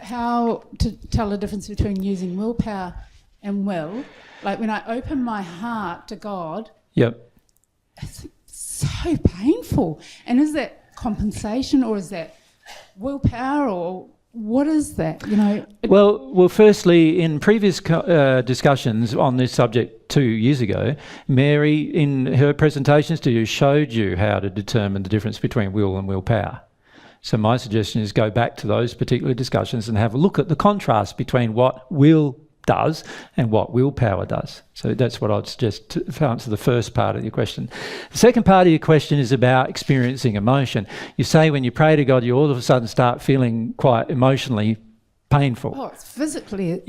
how to tell the difference between using willpower and will. Like when I open my heart to God, Yep. it's so painful. And is that compensation or is that willpower or what is that? You know. Well, firstly, in previous discussions on this subject 2 years ago, Mary, in her presentations to you, showed you how to determine the difference between will and willpower. So my suggestion is go back to those particular discussions and have a look at the contrast between what will does and what willpower does. So that's what I'd suggest to answer the first part of your question. The second part of your question is about experiencing emotion. You say when you pray to God, you all of a sudden start feeling quite emotionally painful. Oh, it's physically.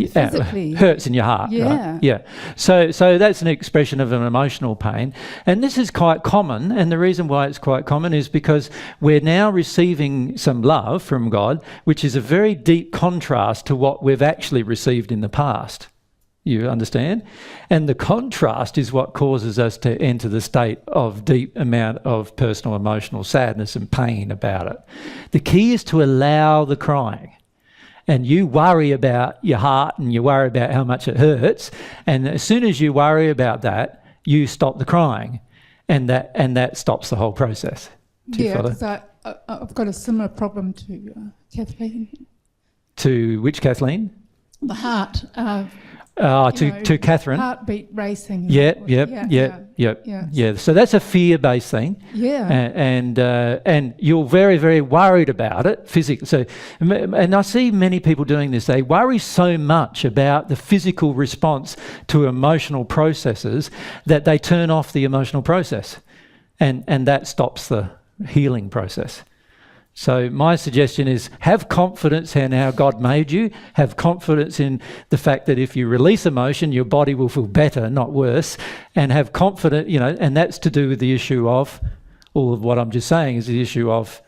Hurts in your heart. Yeah. Right? Yeah. So that's an expression of an emotional pain. And this is quite common. And the reason why it's quite common is because we're now receiving some love from God, which is a very deep contrast to what we've actually received in the past. You understand? And the contrast is what causes us to enter the state of deep amount of personal emotional sadness and pain about it. The key is to allow the crying. And you worry about your heart and you worry about how much it hurts. And as soon as you worry about that, you stop the crying. And that stops the whole process. Yeah, because I've got a similar problem to Kathleen. To which Kathleen? The heart. To Catherine. Heartbeat racing. Yeah. So that's a fear-based thing. Yeah. And you're very, very worried about it physically. So, and I see many people doing this. They worry so much about the physical response to emotional processes that they turn off the emotional process, and that stops the healing process. So my suggestion is have confidence in how God made you, have confidence in the fact that if you release emotion, your body will feel better, not worse, and have confidence, and that's to do with the issue of, all of what I'm just saying is the issue of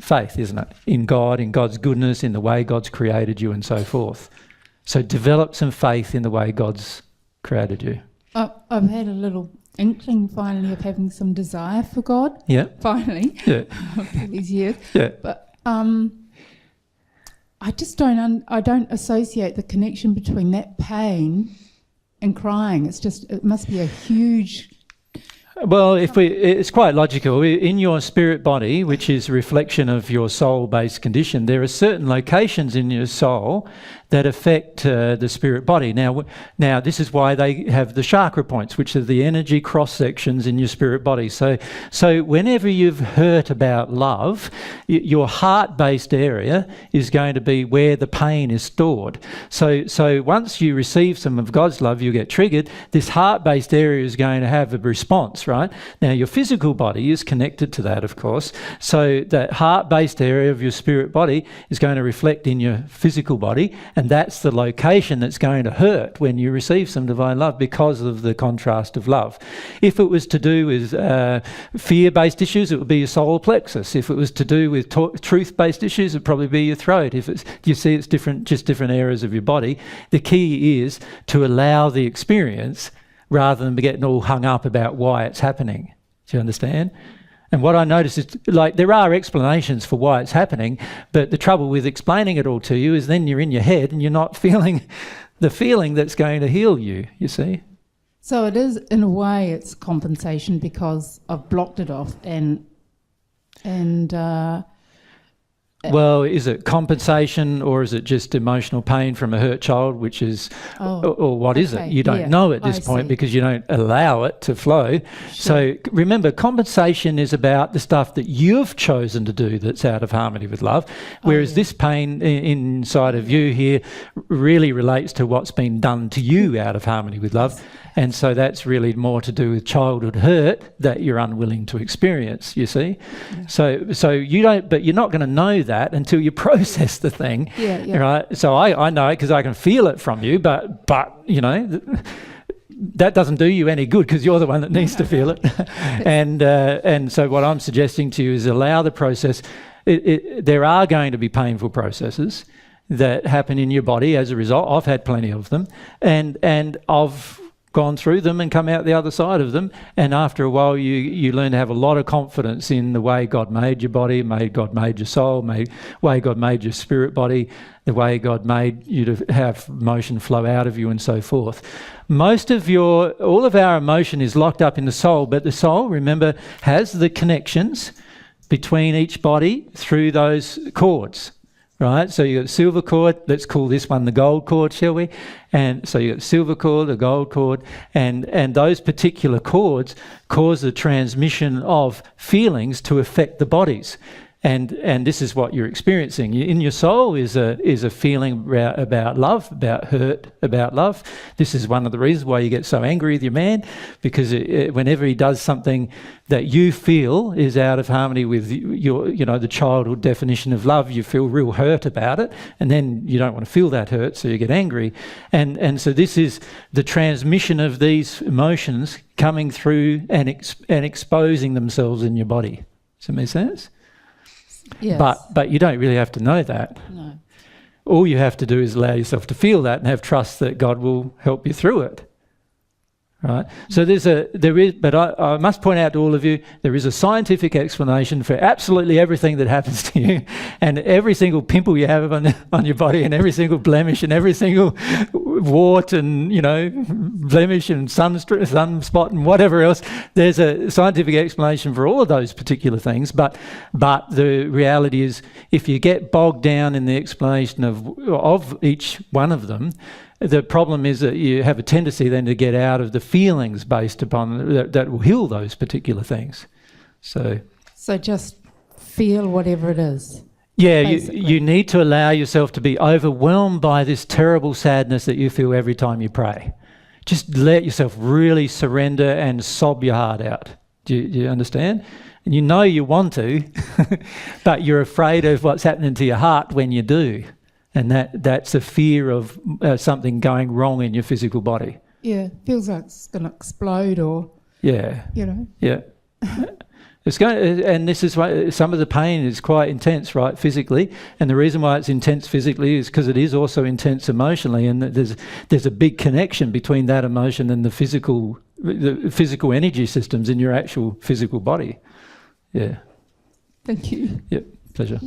faith, isn't it? In God, in God's goodness, in the way God's created you and so forth. So develop some faith in the way God's created you. I've had a little inkling finally of having some desire for God. Yeah. Finally. Yeah. After these years. Yeah. But I just don't associate the connection between that pain and crying. It must be a huge. Well, it's quite logical. In your spirit body, which is a reflection of your soul-based condition, there are certain locations in your soul that affect the spirit body. Now, this is why they have the chakra points, which are the energy cross-sections in your spirit body. So whenever you've heard about love, your heart-based area is going to be where the pain is stored. So once you receive some of God's love, you get triggered. This heart-based area is going to have a response, right? Now, your physical body is connected to that, of course. So that heart-based area of your spirit body is going to reflect in your physical body, and that's the location that's going to hurt when you receive some divine love because of the contrast of love. If it was to do with fear-based issues, it would be your solar plexus. If it was to do with truth-based issues, it would probably be your throat. It's different, just different areas of your body. The key is to allow the experience rather than getting all hung up about why it's happening. Do you understand? And what I notice is, there are explanations for why it's happening, but the trouble with explaining it all to you is then you're in your head and you're not feeling the feeling that's going to heal you, you see? So it is, in a way, it's compensation because I've blocked it off well, is it compensation or is it just emotional pain from a hurt child, which is, or what is it? You don't know at this point because you don't allow it to flow. Sure. So remember, compensation is about the stuff that you've chosen to do that's out of harmony with love, whereas this pain inside of you here really relates to what's been done to you out of harmony with love. And so that's really more to do with childhood hurt that you're unwilling to experience, you see? Yeah. So you don't, but you're not going to know that until you process the thing, right? So I know it because I can feel it from you, but that doesn't do you any good because you're the one that needs to feel it. And so what I'm suggesting to you is allow the process. There are going to be painful processes that happen in your body as a result. I've had plenty of them, and I've gone through them and come out the other side of them. And after a while, you learn to have a lot of confidence in the way God made your body, God made your soul, way God made your spirit body, the way God made you to have emotion flow out of you and so forth. All of our emotion is locked up in the soul, but the soul, remember, has the connections between each body through those cords. Right, so you've got the silver cord. Let's call this one the gold cord, shall we? And so you've got the silver cord, the gold cord, and those particular cords cause the transmission of feelings to affect the bodies. And this is what you're experiencing. In your soul is a feeling about love, about hurt, about love. This is one of the reasons why you get so angry with your man, because whenever he does something that you feel is out of harmony with your, the childhood definition of love, you feel real hurt about it, and then you don't want to feel that hurt, so you get angry. And so this is the transmission of these emotions coming through and exposing themselves in your body. Does that make sense? Yes. But you don't really have to know that. No. All you have to do is allow yourself to feel that and have trust that God will help you through it. Right? So but I must point out to all of you, there is a scientific explanation for absolutely everything that happens to you, and every single pimple you have on your body, and every single blemish, and every single wart, and blemish, and sunspot, and whatever else. There's a scientific explanation for all of those particular things. But the reality is, if you get bogged down in the explanation of each one of them, the problem is that you have a tendency then to get out of the feelings based upon that will heal those particular things. So just feel whatever it is. Yeah, you need to allow yourself to be overwhelmed by this terrible sadness that you feel every time you pray. Just let yourself really surrender and sob your heart out. Do you understand? And you know you want to, but you're afraid of what's happening to your heart when you do. And that's a fear of something going wrong in your physical body. Yeah, feels like it's going to explode or... Yeah. Yeah. It's going, and this is why some of the pain is quite intense, right, physically. And the reason why it's intense physically is because it is also intense emotionally, and there's a big connection between that emotion and the physical energy systems in your actual physical body. Yeah. Thank you. Yep, pleasure.